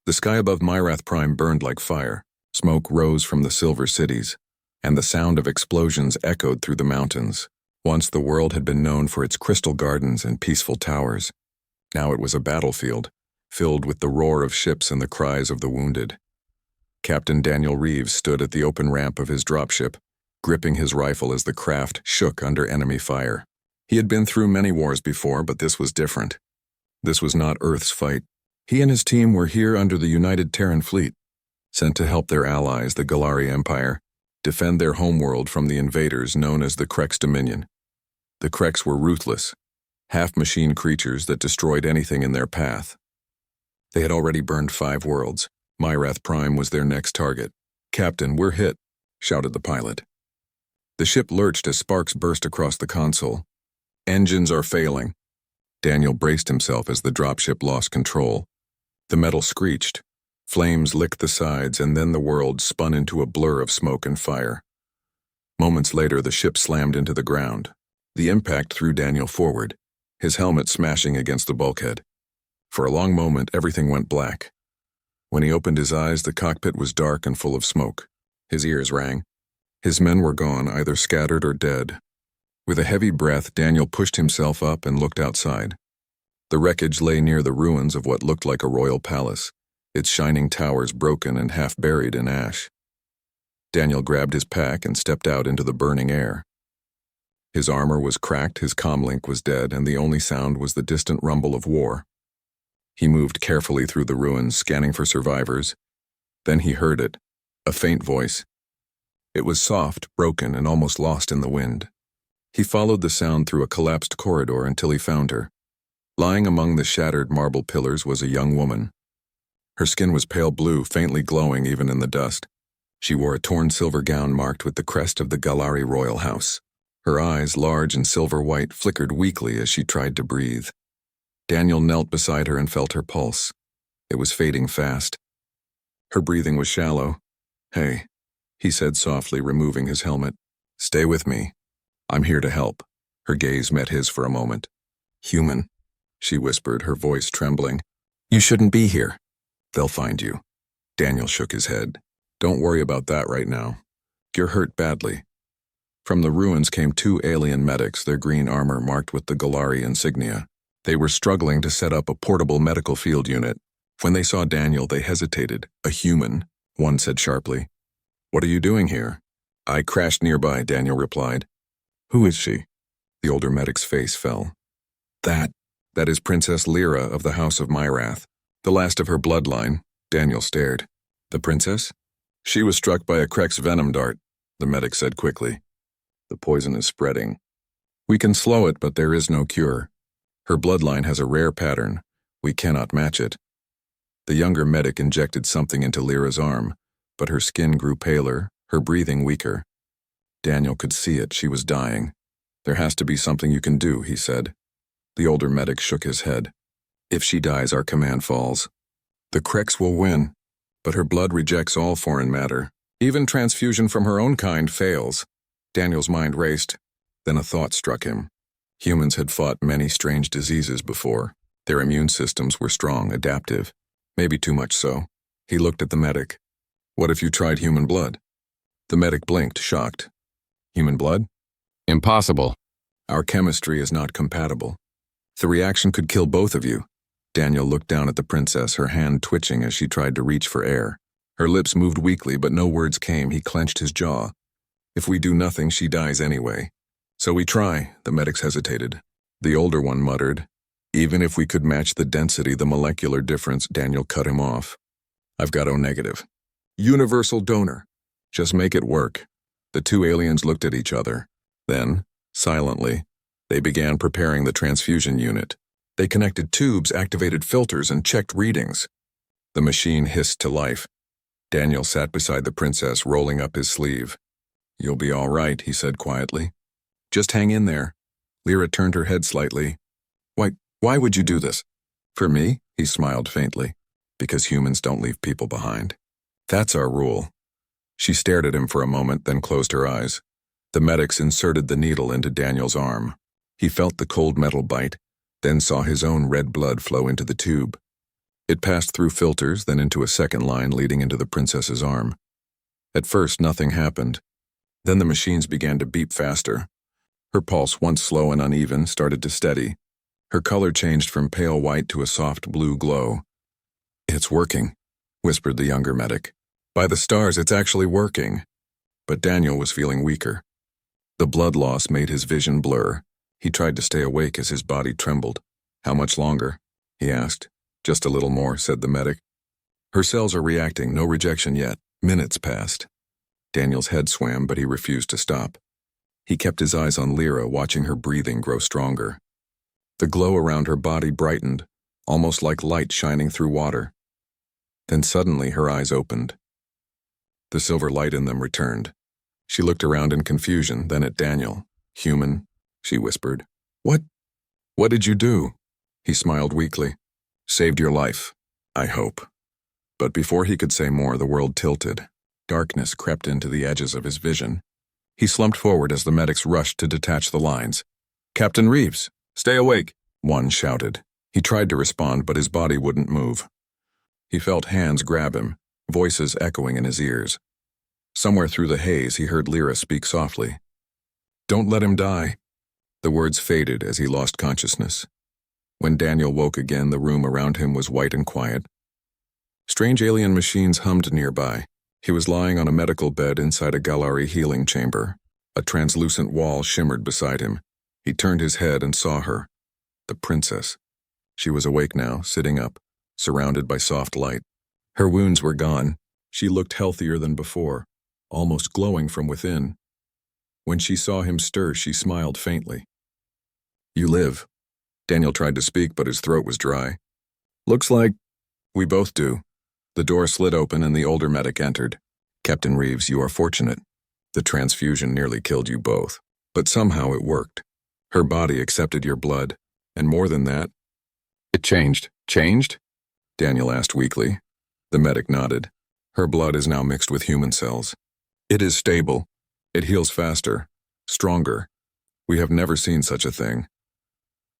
The sky above Myrath Prime burned like fire, smoke rose from the silver cities, and the sound of explosions echoed through the mountains. Once the world had been known for its crystal gardens and peaceful towers. Now it was a battlefield, filled with the roar of ships and the cries of the wounded. Captain Daniel Reeves stood at the open ramp of his dropship, gripping his rifle as the craft shook under enemy fire. He had been through many wars before, but this was different. This was not Earth's fight. He and his team were here under the United Terran Fleet, sent to help their allies, the Galari Empire, defend their homeworld from the invaders known as the Krex Dominion. The Krex were ruthless, half-machine creatures that destroyed anything in their path. They had already burned 5 worlds. Myrath Prime was their next target. "Captain, we're hit," shouted the pilot. The ship lurched as sparks burst across the console. "Engines are failing." Daniel braced himself as the dropship lost control. The metal screeched. Flames licked the sides, and then the world spun into a blur of smoke and fire. Moments later, the ship slammed into the ground. The impact threw Daniel forward, his helmet smashing against the bulkhead. For a long moment, everything went black. When he opened his eyes, the cockpit was dark and full of smoke. His ears rang. His men were gone, either scattered or dead. With a heavy breath, Daniel pushed himself up and looked outside. The wreckage lay near the ruins of what looked like a royal palace, its shining towers broken and half buried in ash. Daniel grabbed his pack and stepped out into the burning air. His armor was cracked, his comlink was dead, and the only sound was the distant rumble of war. He moved carefully through the ruins, scanning for survivors. Then he heard it, a faint voice. It was soft, broken, and almost lost in the wind. He followed the sound through a collapsed corridor until he found her. Lying among the shattered marble pillars was a young woman. Her skin was pale blue, faintly glowing even in the dust. She wore a torn silver gown marked with the crest of the Galari royal house. Her eyes, large and silver white, flickered weakly as she tried to breathe. Daniel knelt beside her and felt her pulse. It was fading fast. Her breathing was shallow. "Hey," he said softly, removing his helmet. "Stay with me. I'm here to help." Her gaze met his for a moment. "Human," she whispered, her voice trembling. "You shouldn't be here." "They'll find you." Daniel shook his head. "Don't worry about that right now. You're hurt badly." From the ruins came 2 alien medics, their green armor marked with the Galari insignia. They were struggling to set up a portable medical field unit. When they saw Daniel, they hesitated. "A human," one said sharply. "What are you doing here?" "I crashed nearby," Daniel replied. "Who is she?" The older medic's face fell. That is Princess Lyra of the House of Myrath, the last of her bloodline." Daniel stared. "The princess?" "She was struck by a Krex venom dart," the medic said quickly. "The poison is spreading. We can slow it, but there is no cure. Her bloodline has a rare pattern. We cannot match it." The younger medic injected something into Lyra's arm, but her skin grew paler, her breathing weaker. Daniel could see it. She was dying. "There has to be something you can do," he said. The older medic shook his head. "If she dies, our command falls. The Krex will win, but her blood rejects all foreign matter. Even transfusion from her own kind fails." Daniel's mind raced. Then a thought struck him. Humans had fought many strange diseases before. Their immune systems were strong, adaptive. Maybe too much so. He looked at the medic. "What if you tried human blood?" The medic blinked, shocked. "Human blood? Impossible. Our chemistry is not compatible. The reaction could kill both of you." Daniel looked down at the princess, her hand twitching as she tried to reach for air. Her lips moved weakly, but no words came. He clenched his jaw. "If we do nothing, she dies anyway. So we try," the medics hesitated. The older one muttered. "Even if we could match the density, the molecular difference," Daniel cut him off. "I've got O negative. Universal donor. Just make it work." The 2 aliens looked at each other. Then, silently, they began preparing the transfusion unit. They connected tubes, activated filters, and checked readings. The machine hissed to life. Daniel sat beside the princess, rolling up his sleeve. "You'll be all right," he said quietly. "Just hang in there." Lyra turned her head slightly. Why would you do this?" "For me?" he smiled faintly. "Because humans don't leave people behind. That's our rule." She stared at him for a moment, then closed her eyes. The medics inserted the needle into Daniel's arm. He felt the cold metal bite, then saw his own red blood flow into the tube. It passed through filters, then into a second line leading into the princess's arm. At first, nothing happened. Then the machines began to beep faster. Her pulse, once slow and uneven, started to steady. Her color changed from pale white to a soft blue glow. "It's working," whispered the younger medic. "By the stars, it's actually working." But Daniel was feeling weaker. The blood loss made his vision blur. He tried to stay awake as his body trembled. "How much longer?" he asked. "Just a little more," said the medic. "Her cells are reacting, no rejection yet." Minutes passed. Daniel's head swam, but he refused to stop. He kept his eyes on Lyra, watching her breathing grow stronger. The glow around her body brightened, almost like light shining through water. Then suddenly her eyes opened. The silver light in them returned. She looked around in confusion, then at Daniel. "Human," she whispered. What did you do?" He smiled weakly. "Saved your life, I hope." But before he could say more, the world tilted. Darkness crept into the edges of his vision. He slumped forward as the medics rushed to detach the lines. "Captain Reeves, stay awake," one shouted. He tried to respond, but his body wouldn't move. He felt hands grab him, voices echoing in his ears. Somewhere through the haze, he heard Lyra speak softly. "Don't let him die." The words faded as he lost consciousness. When Daniel woke again, the room around him was white and quiet. Strange alien machines hummed nearby. He was lying on a medical bed inside a Galari healing chamber. A translucent wall shimmered beside him. He turned his head and saw her. The princess. She was awake now, sitting up, surrounded by soft light. Her wounds were gone. She looked healthier than before, almost glowing from within. When she saw him stir, she smiled faintly. "You live." Daniel tried to speak, but his throat was dry. "Looks like we both do." The door slid open and the older medic entered. "Captain Reeves, you are fortunate. The transfusion nearly killed you both. But somehow it worked. Her body accepted your blood, and more than that, it changed." "Changed?" Daniel asked weakly. The medic nodded. "Her blood is now mixed with human cells. It is stable. It heals faster, stronger. We have never seen such a thing."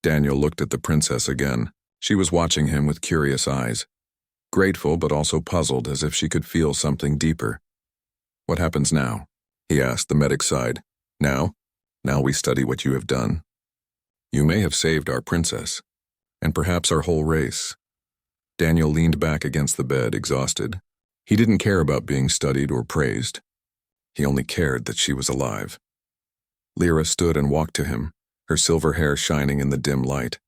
Daniel looked at the princess again. She was watching him with curious eyes. Grateful but also puzzled, as if she could feel something deeper. "What happens now?" he asked. The medic sighed. Now we study what you have done. You may have saved our princess, and perhaps our whole race." Daniel leaned back against the bed, exhausted. He didn't care about being studied or praised. He only cared that she was alive. Lyra stood and walked to him, her silver hair shining in the dim light.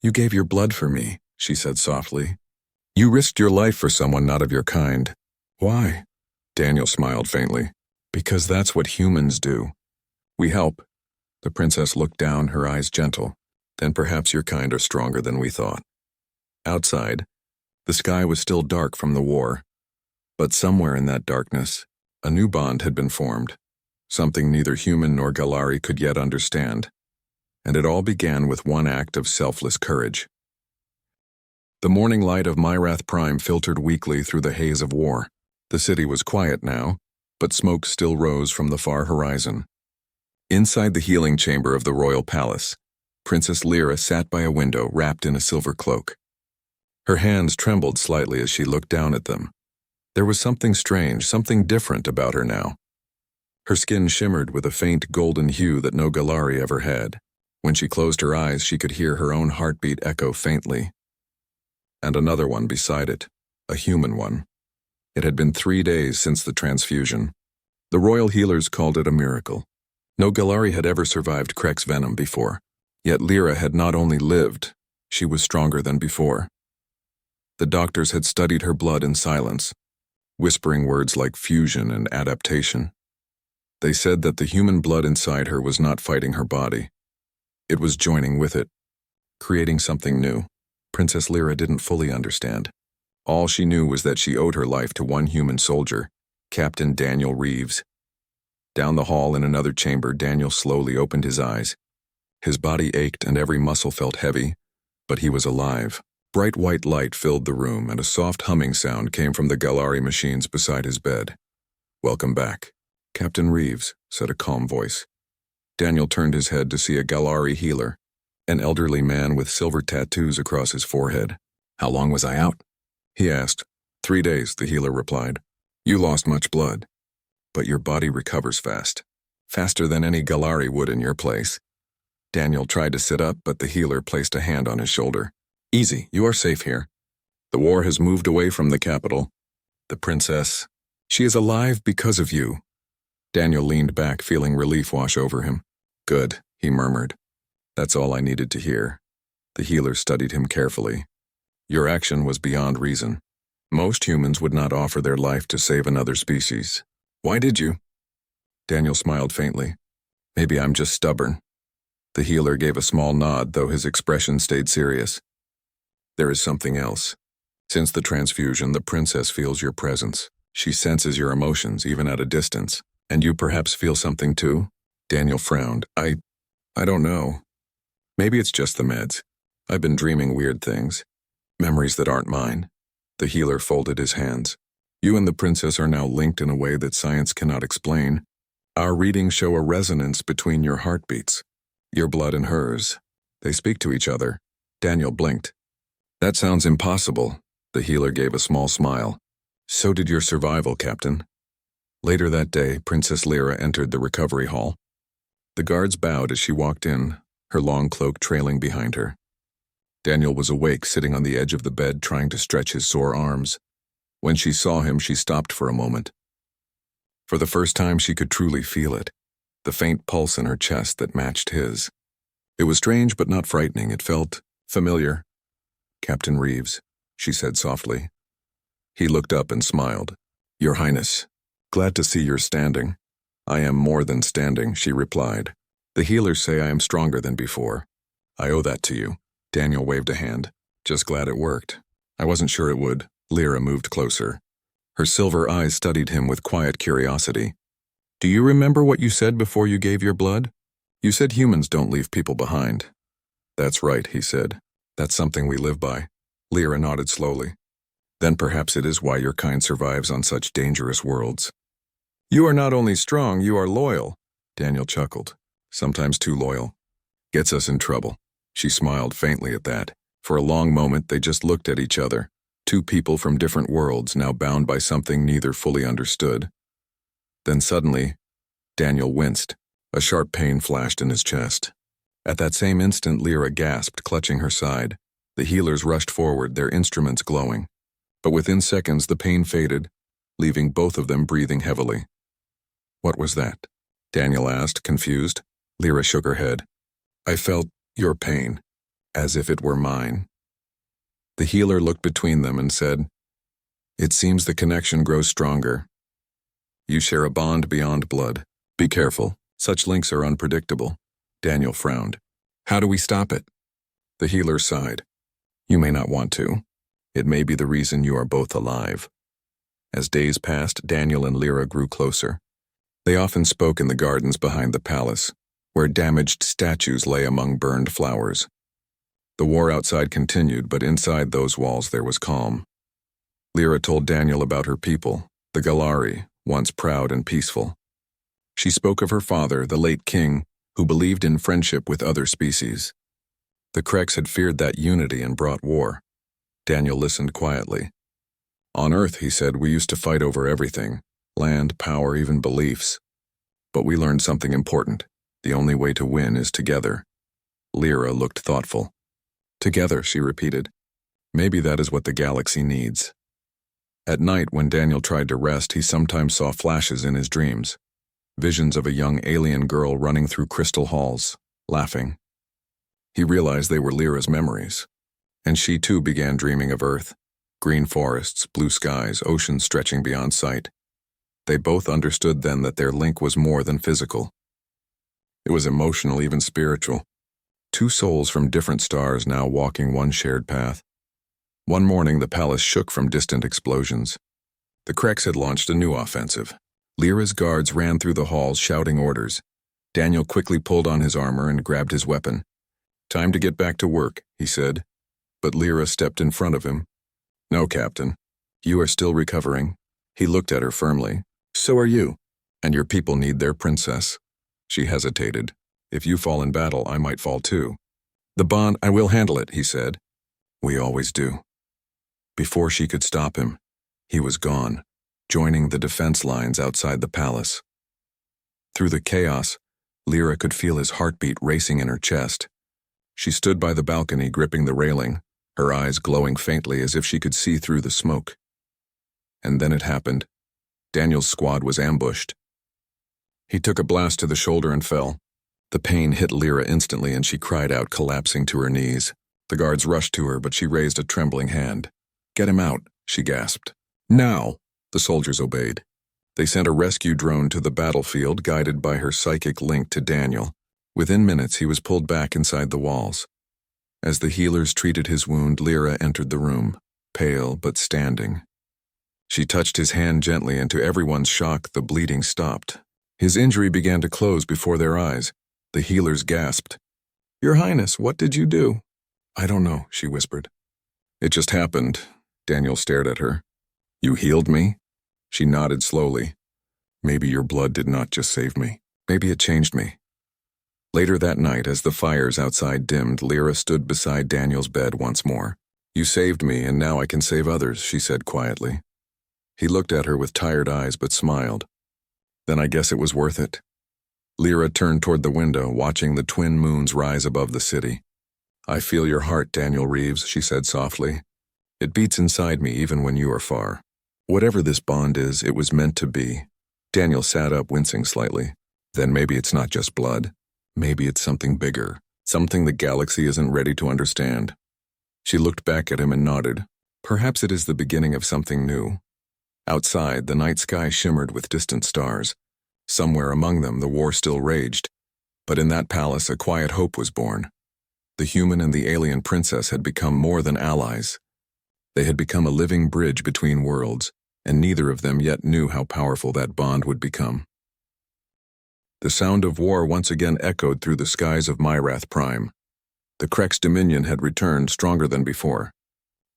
"You gave your blood for me," she said softly. "You risked your life for someone not of your kind." "Why?" Daniel smiled faintly. "Because that's what humans do. We help." The princess looked down, her eyes gentle. "Then perhaps your kind are stronger than we thought." Outside, the sky was still dark from the war. But somewhere in that darkness, a new bond had been formed, something neither human nor Galari could yet understand. And it all began with one act of selfless courage. The morning light of Myrath Prime filtered weakly through the haze of war. The city was quiet now, but smoke still rose from the far horizon. Inside the healing chamber of the royal palace, Princess Lyra sat by a window wrapped in a silver cloak. Her hands trembled slightly as she looked down at them. There was something strange, something different about her now. Her skin shimmered with a faint golden hue that no Galari ever had. When she closed her eyes, she could hear her own heartbeat echo faintly. And another one beside it, a human one. It had been 3 days since the transfusion. The royal healers called it a miracle. No Galari had ever survived Krek's venom before. Yet Lyra had not only lived, she was stronger than before. The doctors had studied her blood in silence, whispering words like fusion and adaptation. They said that the human blood inside her was not fighting her body. It was joining with it, creating something new. Princess Lyra didn't fully understand. All she knew was that she owed her life to one human soldier, Captain Daniel Reeves. Down the hall in another chamber, Daniel slowly opened his eyes. His body ached and every muscle felt heavy, but he was alive. Bright white light filled the room and a soft humming sound came from the Galari machines beside his bed. "Welcome back, Captain Reeves," said a calm voice. Daniel turned his head to see a Galari healer, an elderly man with silver tattoos across his forehead. "How long was I out?" he asked. 3 days, the healer replied. You lost much blood, but your body recovers fast. Faster than any Galari would in your place. Daniel tried to sit up, but the healer placed a hand on his shoulder. Easy, you are safe here. The war has moved away from the capital. The princess, she is alive because of you. Daniel leaned back, feeling relief wash over him. Good, he murmured. That's all I needed to hear. The healer studied him carefully. Your action was beyond reason. Most humans would not offer their life to save another species. Why did you? Daniel smiled faintly. Maybe I'm just stubborn. The healer gave a small nod, though his expression stayed serious. There is something else. Since the transfusion, the princess feels your presence. She senses your emotions, even at a distance. And you perhaps feel something too? Daniel frowned. I don't know. Maybe it's just the meds. I've been dreaming weird things. Memories that aren't mine. The healer folded his hands. You and the princess are now linked in a way that science cannot explain. Our readings show a resonance between your heartbeats. Your blood and hers. They speak to each other. Daniel blinked. That sounds impossible. The healer gave a small smile. So did your survival, Captain. Later that day, Princess Lyra entered the recovery hall. The guards bowed as she walked in, her long cloak trailing behind her. Daniel was awake, sitting on the edge of the bed, trying to stretch his sore arms. When she saw him, she stopped for a moment. For the first time, she could truly feel it, the faint pulse in her chest that matched his. It was strange but not frightening. It felt familiar. Captain Reeves, she said softly. He looked up and smiled. Your Highness, glad to see you're standing. I am more than standing, she replied. The healers say I am stronger than before. I owe that to you. Daniel waved a hand. Just glad it worked. I wasn't sure it would. Lyra moved closer. Her silver eyes studied him with quiet curiosity. Do you remember what you said before you gave your blood? You said humans don't leave people behind. That's right, he said. That's something we live by. Lyra nodded slowly. Then perhaps it is why your kind survives on such dangerous worlds. You are not only strong, you are loyal. Daniel chuckled. Sometimes too loyal. Gets us in trouble. She smiled faintly at that. For a long moment, they just looked at each other. Two people from different worlds, now bound by something neither fully understood. Then suddenly, Daniel winced. A sharp pain flashed in his chest. At that same instant, Lyra gasped, clutching her side. The healers rushed forward, their instruments glowing. But within seconds, the pain faded, leaving both of them breathing heavily. What was that? Daniel asked, confused. Lyra shook her head. I felt your pain, as if it were mine. The healer looked between them and said, It seems the connection grows stronger. You share a bond beyond blood. Be careful. Such links are unpredictable. Daniel frowned. How do we stop it? The healer sighed. You may not want to. It may be the reason you are both alive. As days passed, Daniel and Lyra grew closer. They often spoke in the gardens behind the palace, where damaged statues lay among burned flowers. The war outside continued, but inside those walls there was calm. Lyra told Daniel about her people, the Galari, once proud and peaceful. She spoke of her father, the late king, who believed in friendship with other species. The Kreks had feared that unity and brought war. Daniel listened quietly. On Earth, he said, we used to fight over everything, land, power, even beliefs. But we learned something important. The only way to win is together. Lyra looked thoughtful. Together, she repeated. Maybe that is what the galaxy needs. At night, when Daniel tried to rest, he sometimes saw flashes in his dreams. Visions of a young alien girl running through crystal halls, laughing. He realized they were Lyra's memories. And she too began dreaming of Earth. Green forests, blue skies, oceans stretching beyond sight. They both understood then that their link was more than physical. It was emotional, even spiritual. Two souls from different stars now walking one shared path. One morning, the palace shook from distant explosions. The Kreks had launched a new offensive. Lyra's guards ran through the halls shouting orders. Daniel quickly pulled on his armor and grabbed his weapon. Time to get back to work, he said. But Lyra stepped in front of him. No, Captain. You are still recovering. He looked at her firmly. So are you. And your people need their princess. She hesitated. If you fall in battle, I might fall too. The bond, I will handle it, he said. We always do. Before she could stop him, he was gone, joining the defense lines outside the palace. Through the chaos, Lyra could feel his heartbeat racing in her chest. She stood by the balcony gripping the railing, her eyes glowing faintly as if she could see through the smoke. And then it happened. Daniel's squad was ambushed. He took a blast to the shoulder and fell. The pain hit Lyra instantly and she cried out, collapsing to her knees. The guards rushed to her, but she raised a trembling hand. "Get him out," she gasped. "Now!" The soldiers obeyed. They sent a rescue drone to the battlefield, guided by her psychic link to Daniel. Within minutes, he was pulled back inside the walls. As the healers treated his wound, Lyra entered the room, pale but standing. She touched his hand gently, and to everyone's shock, the bleeding stopped. His injury began to close before their eyes. The healers gasped. "Your Highness, what did you do?" "I don't know," she whispered. "It just happened." Daniel stared at her. "You healed me?" She nodded slowly. "Maybe your blood did not just save me. Maybe it changed me." Later that night, as the fires outside dimmed, Lyra stood beside Daniel's bed once more. "You saved me, and now I can save others," she said quietly. He looked at her with tired eyes but smiled. "Then I guess it was worth it." Lyra turned toward the window, watching the twin moons rise above the city. "I feel your heart, Daniel Reeves," she said softly. "It beats inside me even when you are far. Whatever this bond is, it was meant to be." Daniel sat up, wincing slightly. "Then maybe it's not just blood. Maybe it's something bigger, something the galaxy isn't ready to understand." She looked back at him and nodded. "Perhaps it is the beginning of something new." Outside, the night sky shimmered with distant stars. Somewhere among them, the war still raged. But in that palace, a quiet hope was born. The human and the alien princess had become more than allies. They had become a living bridge between worlds, and neither of them yet knew how powerful that bond would become. The sound of war once again echoed through the skies of Myrath Prime. The Krek's dominion had returned, stronger than before.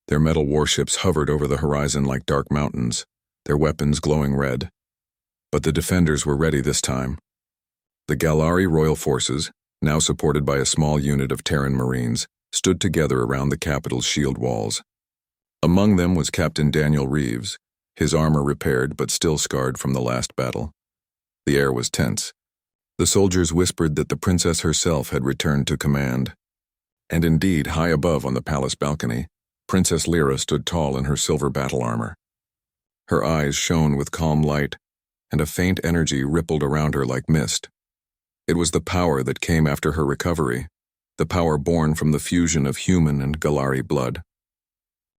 Their metal warships hovered over the horizon like dark mountains, their weapons glowing red. But the defenders were ready this time. The Galari royal forces, now supported by a small unit of Terran Marines, stood together around the capital's shield walls. Among them was Captain Daniel Reeves, his armor repaired but still scarred from the last battle. The air was tense. The soldiers whispered that the princess herself had returned to command. And indeed, high above on the palace balcony, Princess Lyra stood tall in her silver battle armor. Her eyes shone with calm light, and a faint energy rippled around her like mist. It was the power that came after her recovery, the power born from the fusion of human and Galari blood.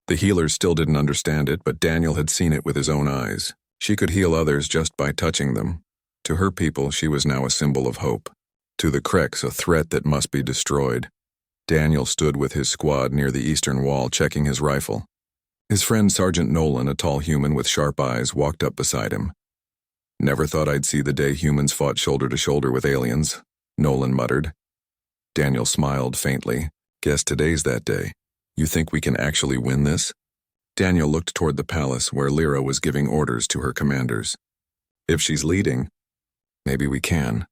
The healers still didn't understand it, but Daniel had seen it with his own eyes. She could heal others just by touching them. To her people, she was now a symbol of hope. To the Kreks, a threat that must be destroyed. Daniel stood with his squad near the eastern wall, checking his rifle. His friend Sergeant Nolan, a tall human with sharp eyes, walked up beside him. "Never thought I'd see the day humans fought shoulder to shoulder with aliens," Nolan muttered. Daniel smiled faintly. "Guess today's that day. You think we can actually win this?" Daniel looked toward the palace where Lyra was giving orders to her commanders. "If she's leading, maybe we can."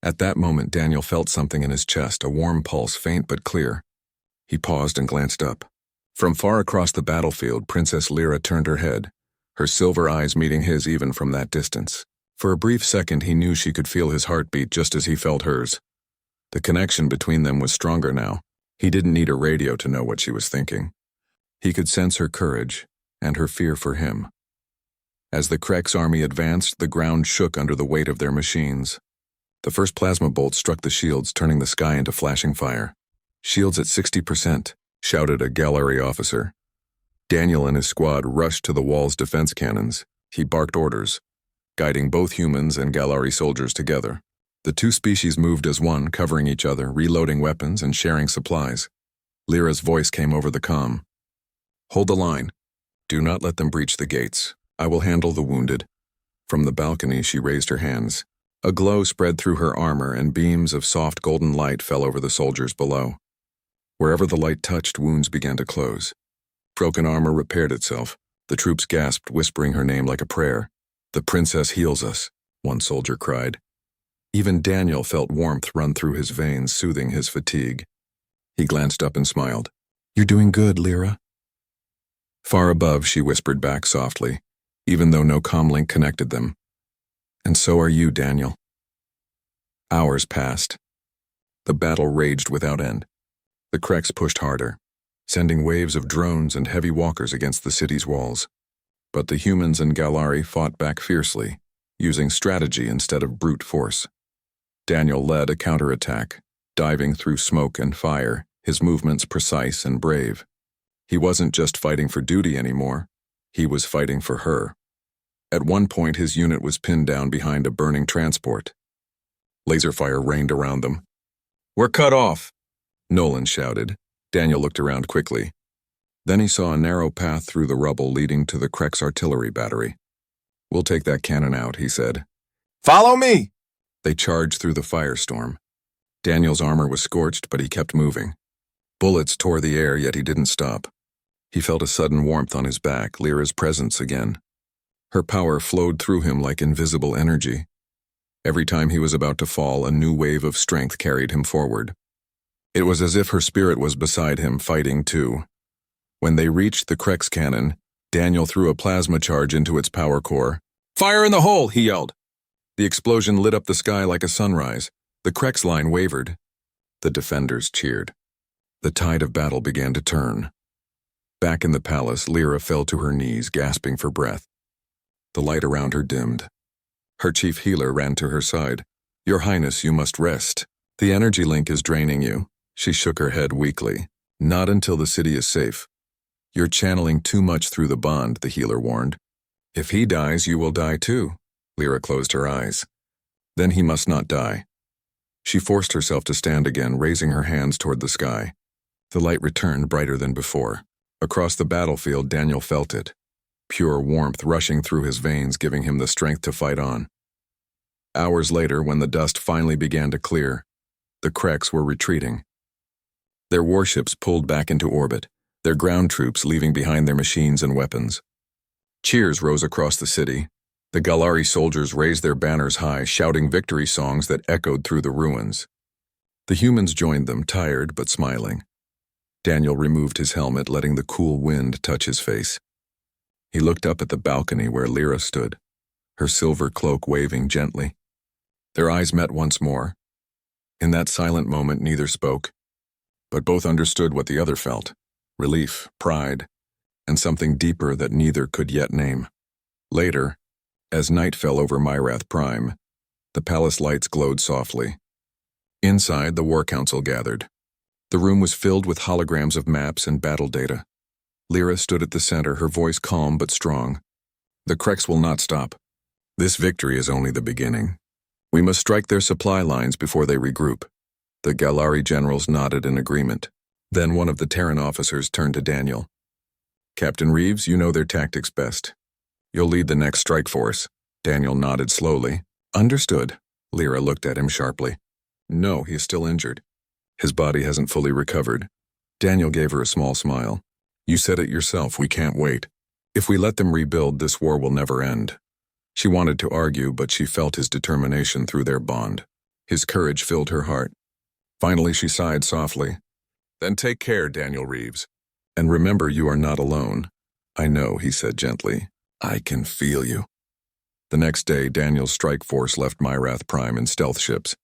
At that moment, Daniel felt something in his chest, a warm pulse, faint but clear. He paused and glanced up. From far across the battlefield, Princess Lyra turned her head, her silver eyes meeting his even from that distance. For a brief second, he knew she could feel his heartbeat just as he felt hers. The connection between them was stronger now. He didn't need a radio to know what she was thinking. He could sense her courage and her fear for him. As the Krek's army advanced, the ground shook under the weight of their machines. The first plasma bolt struck the shields, turning the sky into flashing fire. "Shields at 60%, shouted a Galari officer. Daniel and his squad rushed to the wall's defense cannons. He barked orders, guiding both humans and Galari soldiers together. The two species moved as one, covering each other, reloading weapons and sharing supplies. Lyra's voice came over the comm. "Hold the line. Do not let them breach the gates. I will handle the wounded." From the balcony, she raised her hands. A glow spread through her armor, and beams of soft golden light fell over the soldiers below. Wherever the light touched, wounds began to close. Broken armor repaired itself. The troops gasped, whispering her name like a prayer. "The princess heals us," one soldier cried. Even Daniel felt warmth run through his veins, soothing his fatigue. He glanced up and smiled. "You're doing good, Lyra." Far above, she whispered back softly, even though no comlink connected them. And so are you, Daniel. Hours passed. The battle raged without end. The Kreks pushed harder, sending waves of drones and heavy walkers against the city's walls. But the humans and Galari fought back fiercely, using strategy instead of brute force. Daniel led a counterattack, diving through smoke and fire, his movements precise and brave. He wasn't just fighting for duty anymore, he was fighting for her. At one point, his unit was pinned down behind a burning transport. Laser fire rained around them. "We're cut off!" Nolan shouted. Daniel looked around quickly. Then he saw a narrow path through the rubble leading to the Kreks artillery battery. "We'll take that cannon out," he said. "Follow me!" They charged through the firestorm. Daniel's armor was scorched, but he kept moving. Bullets tore the air, yet he didn't stop. He felt a sudden warmth on his back, Lyra's presence again. Her power flowed through him like invisible energy. Every time he was about to fall, a new wave of strength carried him forward. It was as if her spirit was beside him, fighting too. When they reached the Kreks cannon, Daniel threw a plasma charge into its power core. "Fire in the hole!" he yelled. The explosion lit up the sky like a sunrise. The Kreks line wavered. The defenders cheered. The tide of battle began to turn. Back in the palace, Lyra fell to her knees, gasping for breath. The light around her dimmed. Her chief healer ran to her side. "Your Highness, you must rest. The energy link is draining you." She shook her head weakly. "Not until the city is safe." "You're channeling too much through the bond," the healer warned. "If he dies, you will die too." Lyra closed her eyes. "Then he must not die." She forced herself to stand again, raising her hands toward the sky. The light returned, brighter than before. Across the battlefield, Daniel felt it. Pure warmth rushing through his veins, giving him the strength to fight on. Hours later, when the dust finally began to clear, the Kreks were retreating. Their warships pulled back into orbit, their ground troops leaving behind their machines and weapons. Cheers rose across the city. The Galari soldiers raised their banners high, shouting victory songs that echoed through the ruins. The humans joined them, tired but smiling. Daniel removed his helmet, letting the cool wind touch his face. He looked up at the balcony where Lyra stood, her silver cloak waving gently. Their eyes met once more. In that silent moment, neither spoke, but both understood what the other felt: relief, pride, and something deeper that neither could yet name. Later, as night fell over Myrath Prime, the palace lights glowed softly. Inside, the War Council gathered. The room was filled with holograms of maps and battle data. Lyra stood at the center, her voice calm but strong. "The Kreks will not stop. This victory is only the beginning. We must strike their supply lines before they regroup." The Galari generals nodded in agreement. Then one of the Terran officers turned to Daniel. "Captain Reeves, you know their tactics best. You'll lead the next strike force." Daniel nodded slowly. "Understood." Lyra looked at him sharply. "No, he is still injured. His body hasn't fully recovered." Daniel gave her a small smile. "You said it yourself, we can't wait. If we let them rebuild, this war will never end." She wanted to argue, but she felt his determination through their bond. His courage filled her heart. Finally, she sighed softly. "Then take care, Daniel Reeves. And remember, you are not alone." "I know," he said gently. "I can feel you." The next day, Daniel's strike force left Myrath Prime in stealth ships.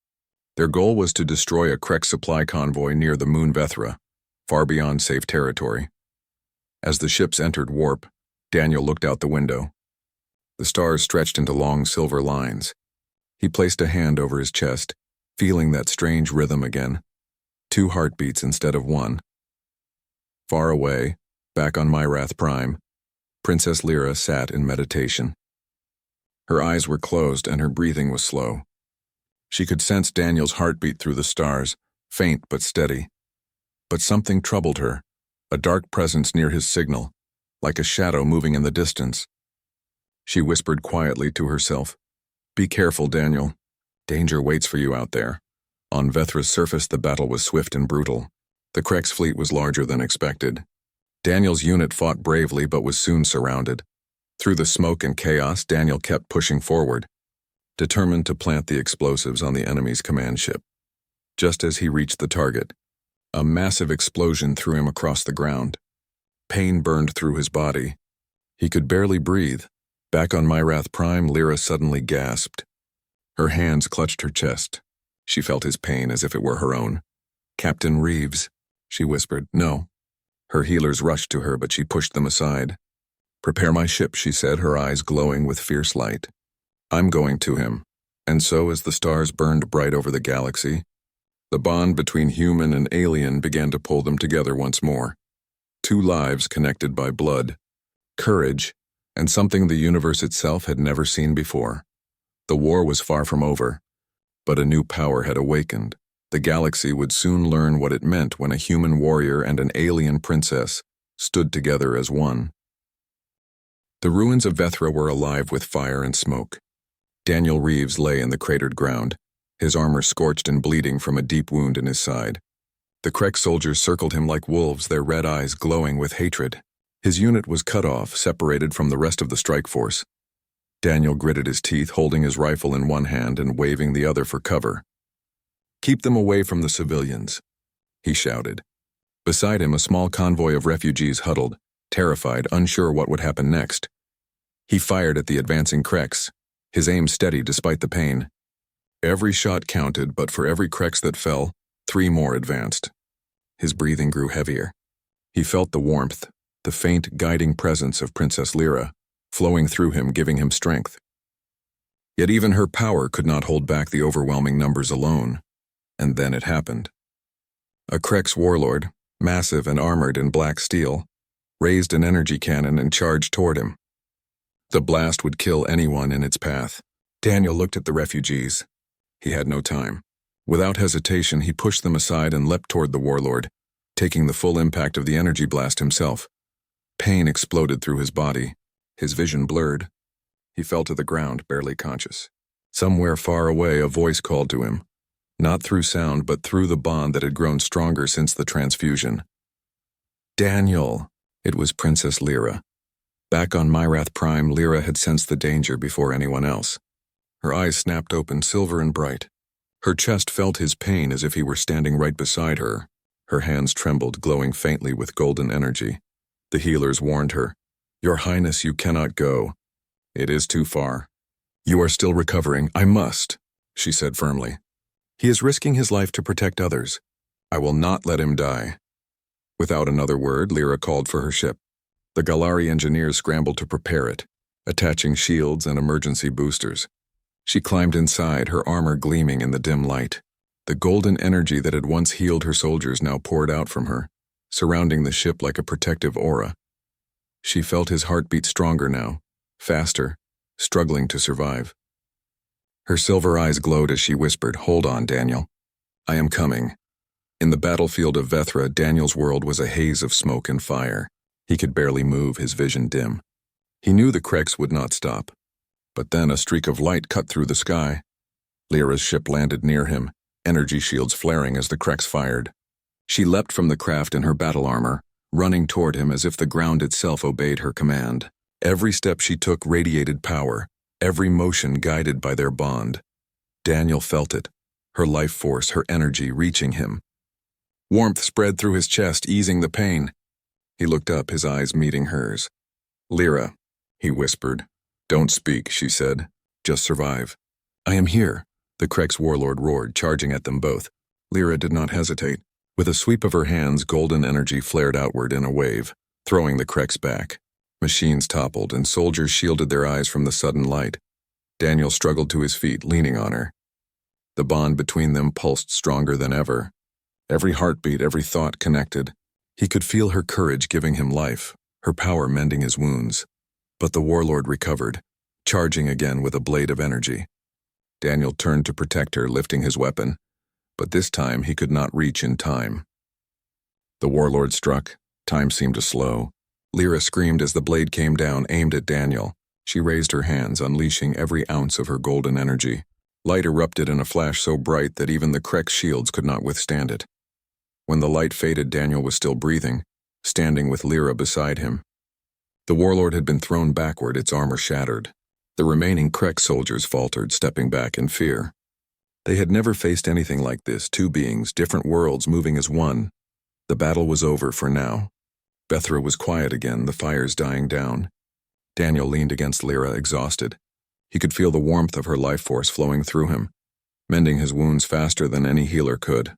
Their goal was to destroy a Krek supply convoy near the moon Vethra, far beyond safe territory. As the ships entered warp, Daniel looked out the window. The stars stretched into long silver lines. He placed a hand over his chest, feeling that strange rhythm again. 2 heartbeats instead of 1. Far away, back on Myrath Prime, Princess Lyra sat in meditation. Her eyes were closed and her breathing was slow. She could sense Daniel's heartbeat through the stars, faint but steady. But something troubled her, a dark presence near his signal, like a shadow moving in the distance. She whispered quietly to herself, "Be careful, Daniel. Danger waits for you out there." On Vethra's surface, the battle was swift and brutal. The Kreks fleet was larger than expected. Daniel's unit fought bravely but was soon surrounded. Through the smoke and chaos, Daniel kept pushing forward, determined to plant the explosives on the enemy's command ship. Just as he reached the target, a massive explosion threw him across the ground. Pain burned through his body. He could barely breathe. Back on Myrath Prime, Lyra suddenly gasped. Her hands clutched her chest. She felt his pain as if it were her own. "Captain Reeves," she whispered. "No." Her healers rushed to her, but she pushed them aside. "Prepare my ship," she said, her eyes glowing with fierce light. "I'm going to him." And so, as the stars burned bright over the galaxy, the bond between human and alien began to pull them together once more. Two lives connected by blood, courage, and something the universe itself had never seen before. The war was far from over, but a new power had awakened. The galaxy would soon learn what it meant when a human warrior and an alien princess stood together as one. The ruins of Vethra were alive with fire and smoke. Daniel Reeves lay in the cratered ground, his armor scorched and bleeding from a deep wound in his side. The Krek soldiers circled him like wolves, their red eyes glowing with hatred. His unit was cut off, separated from the rest of the strike force. Daniel gritted his teeth, holding his rifle in one hand and waving the other for cover. "Keep them away from the civilians," he shouted. Beside him, a small convoy of refugees huddled, terrified, unsure what would happen next. He fired at the advancing Kreks, his aim steady despite the pain. Every shot counted, but for every Kreks that fell, 3 more advanced. His breathing grew heavier. He felt the warmth, the faint, guiding presence of Princess Lyra, flowing through him, giving him strength. Yet even her power could not hold back the overwhelming numbers alone. And then it happened. A Krek's warlord, massive and armored in black steel, raised an energy cannon and charged toward him. The blast would kill anyone in its path. Daniel looked at the refugees. He had no time. Without hesitation, he pushed them aside and leapt toward the warlord, taking the full impact of the energy blast himself. Pain exploded through his body. His vision blurred. He fell to the ground, barely conscious. Somewhere far away, a voice called to him, not through sound, but through the bond that had grown stronger since the transfusion. "Daniel!" It was Princess Lyra. Back on Myrath Prime, Lyra had sensed the danger before anyone else. Her eyes snapped open, silver and bright. Her chest felt his pain as if he were standing right beside her. Her hands trembled, glowing faintly with golden energy. The healers warned her, "Your Highness, you cannot go. It is too far." "You are still recovering. I must," she said firmly. "He is risking his life to protect others. I will not let him die." Without another word, Lyra called for her ship. The Galari engineers scrambled to prepare it, attaching shields and emergency boosters. She climbed inside, her armor gleaming in the dim light. The golden energy that had once healed her soldiers now poured out from her, surrounding the ship like a protective aura. She felt his heartbeat stronger now, faster, struggling to survive. Her silver eyes glowed as she whispered, "Hold on, Daniel. I am coming." In the battlefield of Vethra, Daniel's world was a haze of smoke and fire. He could barely move, his vision dim. He knew the Kreks would not stop. But then a streak of light cut through the sky. Lyra's ship landed near him, energy shields flaring as the Kreks fired. She leapt from the craft in her battle armor, running toward him as if the ground itself obeyed her command. Every step she took radiated power, every motion guided by their bond. Daniel felt it, her life force, her energy reaching him. Warmth spread through his chest, easing the pain. He looked up, his eyes meeting hers. "Lyra," he whispered. "Don't speak," she said. "Just survive." "I am here," the Krek's warlord roared, charging at them both. Lyra did not hesitate. With a sweep of her hands, golden energy flared outward in a wave, throwing the Kreks back. Machines toppled, and soldiers shielded their eyes from the sudden light. Daniel struggled to his feet, leaning on her. The bond between them pulsed stronger than ever. Every heartbeat, every thought connected. He could feel her courage giving him life, her power mending his wounds. But the warlord recovered, charging again with a blade of energy. Daniel turned to protect her, lifting his weapon, but this time he could not reach in time. The warlord struck. Time seemed to slow. Lyra screamed as the blade came down, aimed at Daniel. She raised her hands, unleashing every ounce of her golden energy. Light erupted in a flash so bright that even the Krek's shields could not withstand it. When the light faded, Daniel was still breathing, standing with Lyra beside him. The warlord had been thrown backward, its armor shattered. The remaining Krek soldiers faltered, stepping back in fear. They had never faced anything like this, two beings, different worlds moving as one. The battle was over for now. Bethra was quiet again, the fires dying down. Daniel leaned against Lyra, exhausted. He could feel the warmth of her life force flowing through him, mending his wounds faster than any healer could.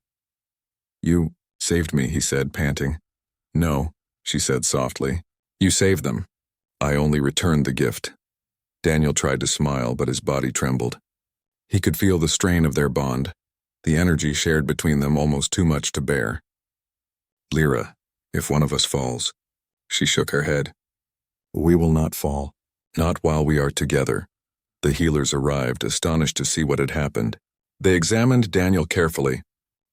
"You saved me," he said, panting. "No," she said softly. "You saved them. I only returned the gift." Daniel tried to smile, but his body trembled. He could feel the strain of their bond, the energy shared between them almost too much to bear. "Lyra, if one of us falls," she shook her head. "We will not fall, not while we are together." The healers arrived, astonished to see what had happened. They examined Daniel carefully.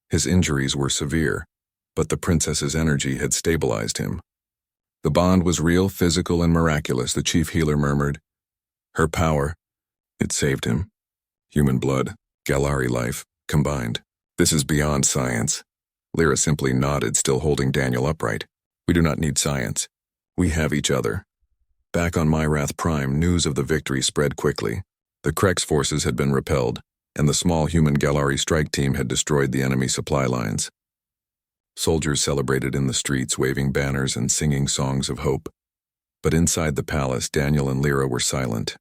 His injuries were severe, but the princess's energy had stabilized him. The bond was real, physical, and miraculous, the chief healer murmured. Her power, it saved him. Human blood, Galari life, combined. "This is beyond science." Lyra simply nodded, still holding Daniel upright. "We do not need science. We have each other." Back on Myrath Prime, news of the victory spread quickly. The Krex forces had been repelled, and the small human Galari strike team had destroyed the enemy supply lines. Soldiers celebrated in the streets, waving banners and singing songs of hope. But inside the palace, Daniel and Lyra were silent.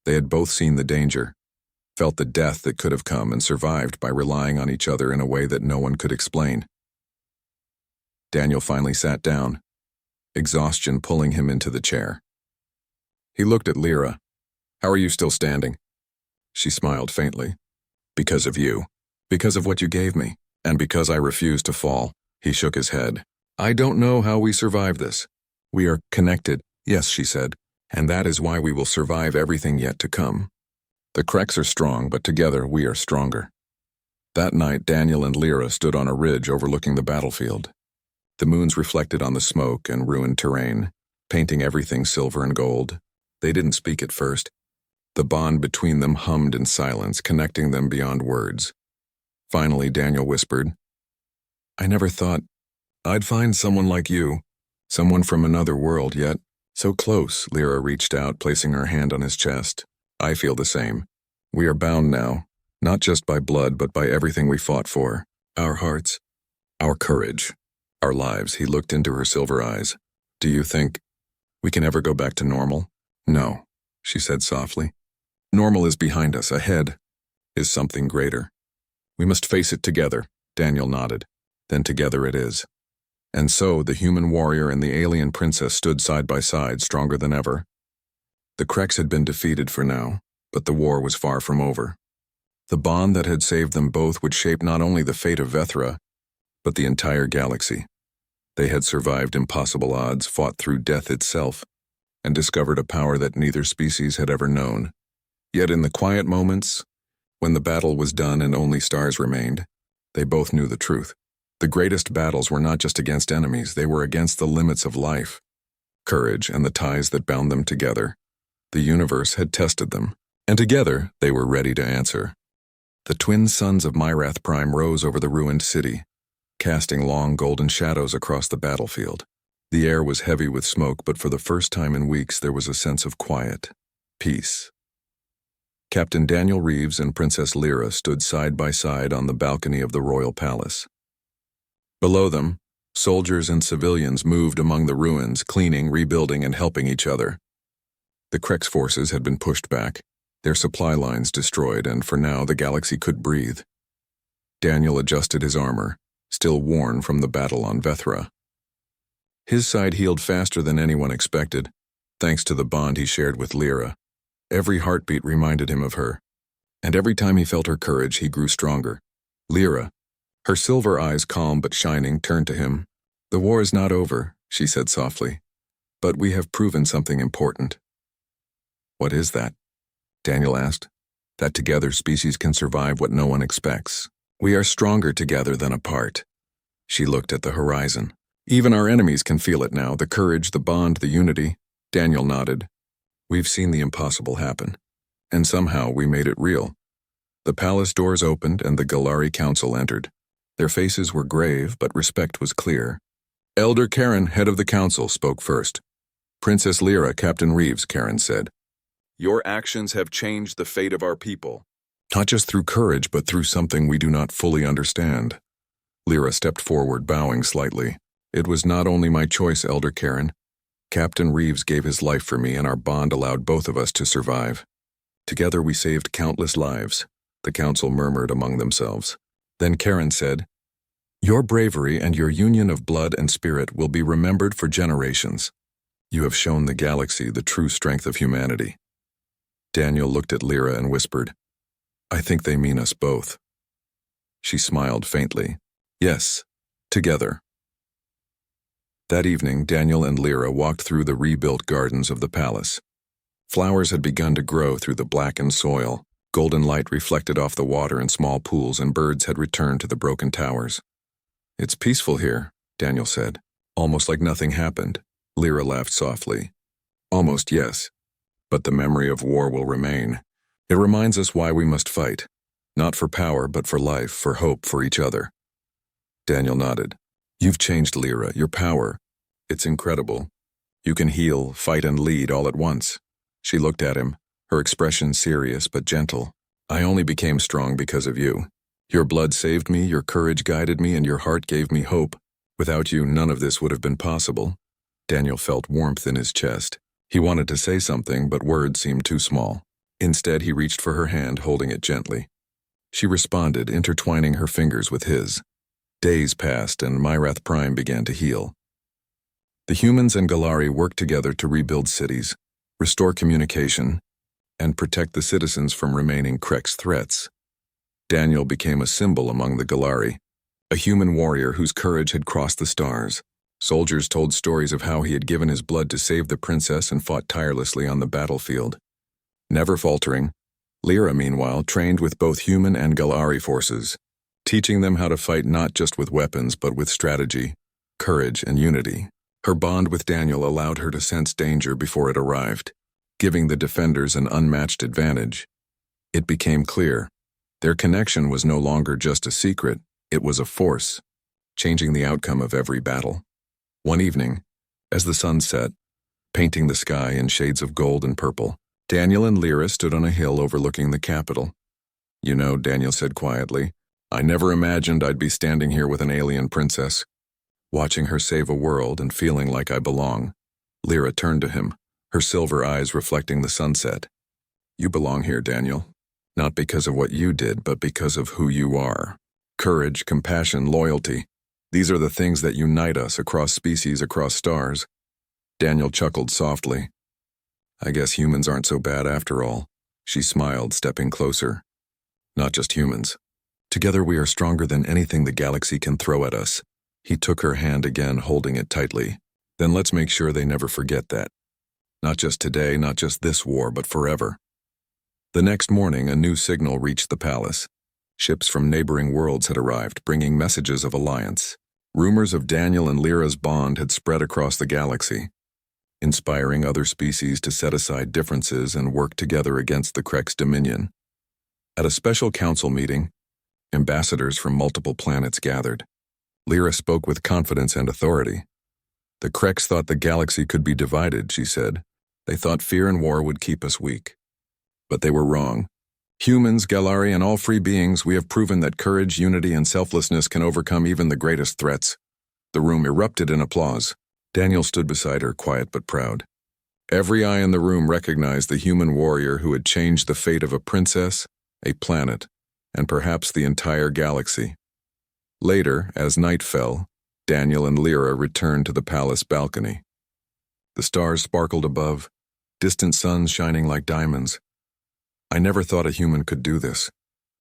They had both seen the danger, felt the death that could have come, and survived by relying on each other in a way that no one could explain. Daniel finally sat down, exhaustion pulling him into the chair. He looked at Lyra. "How are you still standing?" She smiled faintly. "Because of you. Because of what you gave me. And because I refused to fall." He shook his head. "I don't know how we survive this. We are connected." "Yes," she said, "and that is why we will survive everything yet to come. The Krex are strong, but together we are stronger." That night, Daniel and Lyra stood on a ridge overlooking the battlefield. The moons reflected on the smoke and ruined terrain, painting everything silver and gold. They didn't speak at first. The bond between them hummed in silence, connecting them beyond words. Finally, Daniel whispered, "I never thought I'd find someone like you, someone from another world, yet so close." Lyra reached out, placing her hand on his chest. "I feel the same. We are bound now, not just by blood, but by everything we fought for. Our hearts, our courage, our lives." He looked into her silver eyes. "Do you think we can ever go back to normal?" "No," she said softly. "Normal is behind us. Ahead is something greater. We must face it together." Daniel nodded. "Then together it is." And so the human warrior and the alien princess stood side by side, stronger than ever. The Krex had been defeated for now, but the war was far from over. The bond that had saved them both would shape not only the fate of Vethra, but the entire galaxy. They had survived impossible odds, fought through death itself, and discovered a power that neither species had ever known. Yet in the quiet moments, when the battle was done and only stars remained, they both knew the truth. The greatest battles were not just against enemies, they were against the limits of life, courage, and the ties that bound them together. The universe had tested them, and together they were ready to answer. The twin suns of Myrath Prime rose over the ruined city, casting long golden shadows across the battlefield. The air was heavy with smoke, but for the first time in weeks there was a sense of quiet, peace. Captain Daniel Reeves and Princess Lyra stood side by side on the balcony of the royal palace. Below them, soldiers and civilians moved among the ruins, cleaning, rebuilding, and helping each other. The Krex forces had been pushed back, their supply lines destroyed, and for now the galaxy could breathe. Daniel adjusted his armor, still worn from the battle on Vethra. His side healed faster than anyone expected, thanks to the bond he shared with Lyra. Every heartbeat reminded him of her, and every time he felt her courage, he grew stronger. Lyra, her silver eyes calm but shining, turned to him. "The war is not over," she said softly, "but we have proven something important." "What is that?" Daniel asked. "That together species can survive what no one expects. We are stronger together than apart." She looked at the horizon. "Even our enemies can feel it now, the courage, the bond, the unity." Daniel nodded. "We've seen the impossible happen, and somehow we made it real." The palace doors opened and the Galari Council entered. Their faces were grave, but respect was clear. Elder Karen, head of the council, spoke first. "Princess Lyra, Captain Reeves," Karen said. "Your actions have changed the fate of our people. Not just through courage, but through something we do not fully understand." Lyra stepped forward, bowing slightly. It was not only my choice, Elder Karen. Captain Reeves gave his life for me, and our bond allowed both of us to survive. Together we saved countless lives, the council murmured among themselves. Then Karen said, "Your bravery and your union of blood and spirit will be remembered for generations. You have shown the galaxy the true strength of humanity." Daniel looked at Lyra and whispered, "I think they mean us both." She smiled faintly. "Yes, together." That evening, Daniel and Lyra walked through the rebuilt gardens of the palace. Flowers had begun to grow through the blackened soil, golden light reflected off the water in small pools, and birds had returned to the broken towers. "It's peaceful here," Daniel said. "Almost like nothing happened." Lyra laughed softly. "Almost, yes. But the memory of war will remain. It reminds us why we must fight. Not for power, but for life, for hope, for each other." Daniel nodded. "You've changed, Lyra. Your power. It's incredible. You can heal, fight, and lead all at once." She looked at him, her expression serious but gentle. "I only became strong because of you. Your blood saved me, your courage guided me, and your heart gave me hope. Without you, none of this would have been possible." Daniel felt warmth in his chest. He wanted to say something, but words seemed too small. Instead, he reached for her hand, holding it gently. She responded, intertwining her fingers with his. Days passed, and Myrath Prime began to heal. The humans and Galari worked together to rebuild cities, restore communication, and protect the citizens from remaining Krex threats. Daniel became a symbol among the Galari, a human warrior whose courage had crossed the stars. Soldiers told stories of how he had given his blood to save the princess and fought tirelessly on the battlefield. Never faltering, Lyra, meanwhile, trained with both human and Galari forces, teaching them how to fight not just with weapons but with strategy, courage, and unity. Her bond with Daniel allowed her to sense danger before it arrived, giving the defenders an unmatched advantage. It became clear. Their connection was no longer just a secret, it was a force, changing the outcome of every battle. One evening, as the sun set, painting the sky in shades of gold and purple, Daniel and Lyra stood on a hill overlooking the capital. "You know," Daniel said quietly, "I never imagined I'd be standing here with an alien princess, watching her save a world and feeling like I belong." Lyra turned to him, her silver eyes reflecting the sunset. "You belong here, Daniel. Not because of what you did, but because of who you are. Courage, compassion, loyalty. These are the things that unite us across species, across stars." Daniel chuckled softly. "I guess humans aren't so bad after all." She smiled, stepping closer. "Not just humans. Together we are stronger than anything the galaxy can throw at us." He took her hand again, holding it tightly. "Then let's make sure they never forget that. Not just today, not just this war, but forever." The next morning, a new signal reached the palace. Ships from neighboring worlds had arrived, bringing messages of alliance. Rumors of Daniel and Lyra's bond had spread across the galaxy, inspiring other species to set aside differences and work together against the Krex dominion. At a special council meeting, ambassadors from multiple planets gathered. Lyra spoke with confidence and authority. "The Krex thought the galaxy could be divided," she said. "They thought fear and war would keep us weak. But they were wrong. Humans, Galari, and all free beings, we have proven that courage, unity, and selflessness can overcome even the greatest threats." The room erupted in applause. Daniel stood beside her, quiet but proud. Every eye in the room recognized the human warrior who had changed the fate of a princess, a planet, and perhaps the entire galaxy. Later, as night fell, Daniel and Lyra returned to the palace balcony. The stars sparkled above, distant suns shining like diamonds. "I never thought a human could do this,"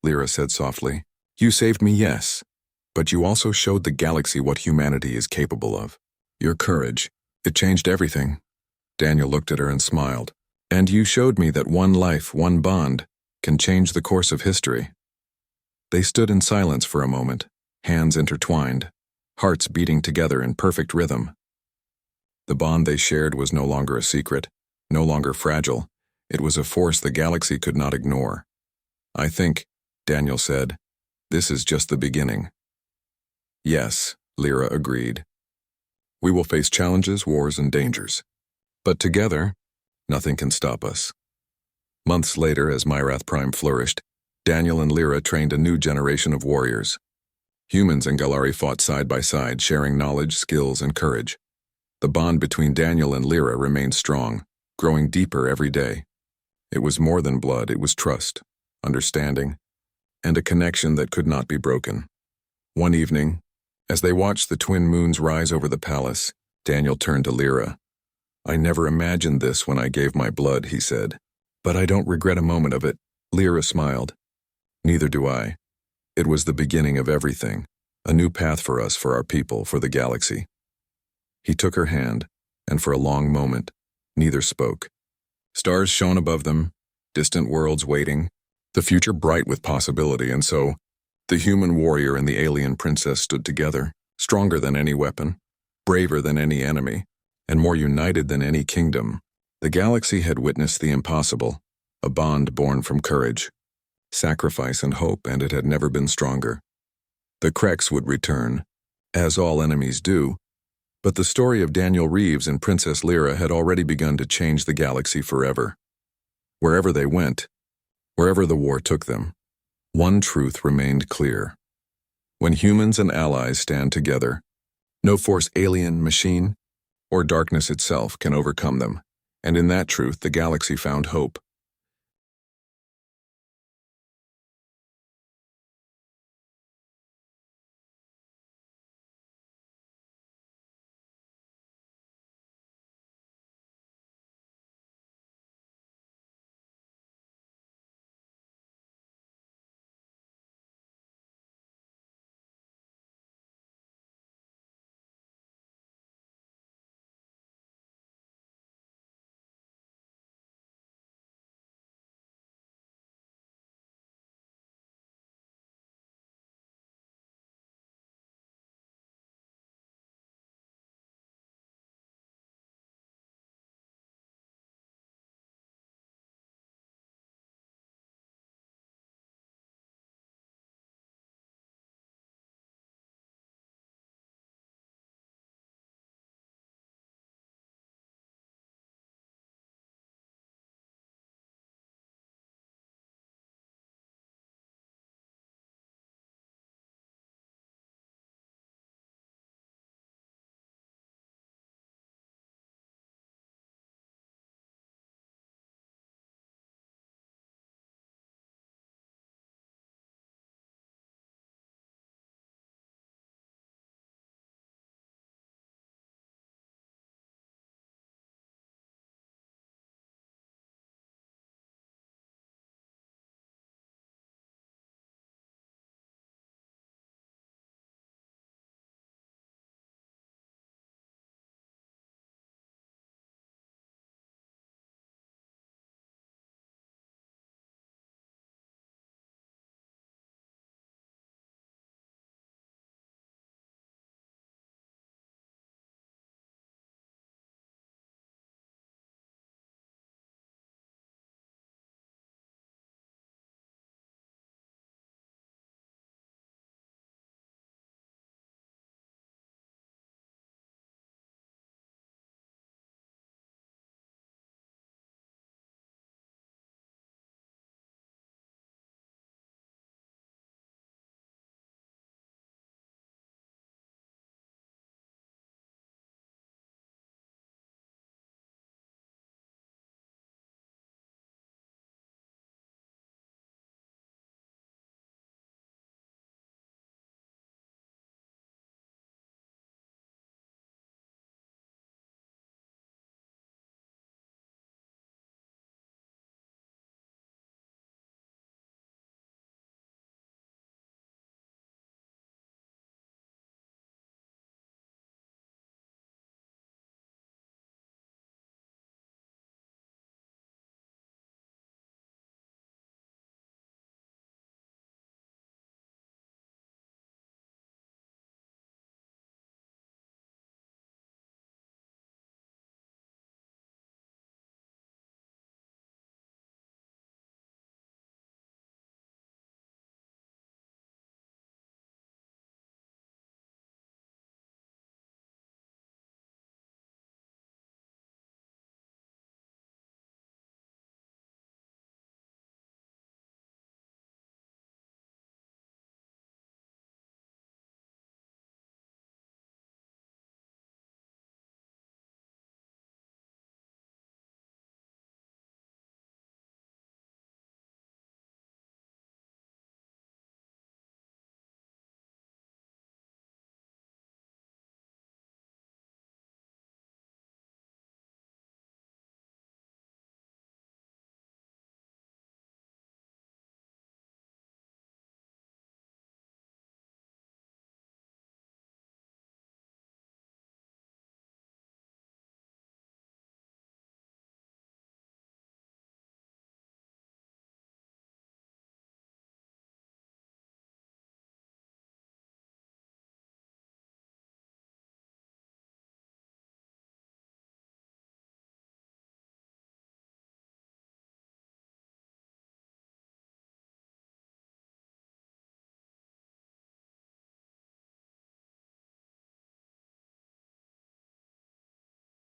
Lyra said softly. "You saved me, yes, but you also showed the galaxy what humanity is capable of. Your courage, it changed everything." Daniel looked at her and smiled. "And you showed me that one life, one bond, can change the course of history." They stood in silence for a moment, hands intertwined, hearts beating together in perfect rhythm. The bond they shared was no longer a secret, no longer fragile. It was a force the galaxy could not ignore. "I think," Daniel said, "this is just the beginning." "Yes," Lyra agreed. "We will face challenges, wars, and dangers. But together, nothing can stop us." Months later, as Myrath Prime flourished, Daniel and Lyra trained a new generation of warriors. Humans and Galari fought side by side, sharing knowledge, skills, and courage. The bond between Daniel and Lyra remained strong, growing deeper every day. It was more than blood, it was trust, understanding, and a connection that could not be broken. One evening, as they watched the twin moons rise over the palace, Daniel turned to Lyra. "I never imagined this when I gave my blood," he said. "But I don't regret a moment of it." Lyra smiled. "Neither do I. It was the beginning of everything, a new path for us, for our people, for the galaxy." He took her hand, and for a long moment, neither spoke. Stars shone above them, distant worlds waiting, the future bright with possibility, and so, the human warrior and the alien princess stood together, stronger than any weapon, braver than any enemy, and more united than any kingdom. The galaxy had witnessed the impossible, a bond born from courage, sacrifice and hope, and it had never been stronger. The Krex would return, as all enemies do, but the story of Daniel Reeves and Princess Lyra had already begun to change the galaxy forever. Wherever they went, wherever the war took them, one truth remained clear. When humans and allies stand together, no force, alien, machine, or darkness itself can overcome them, and in that truth the galaxy found hope.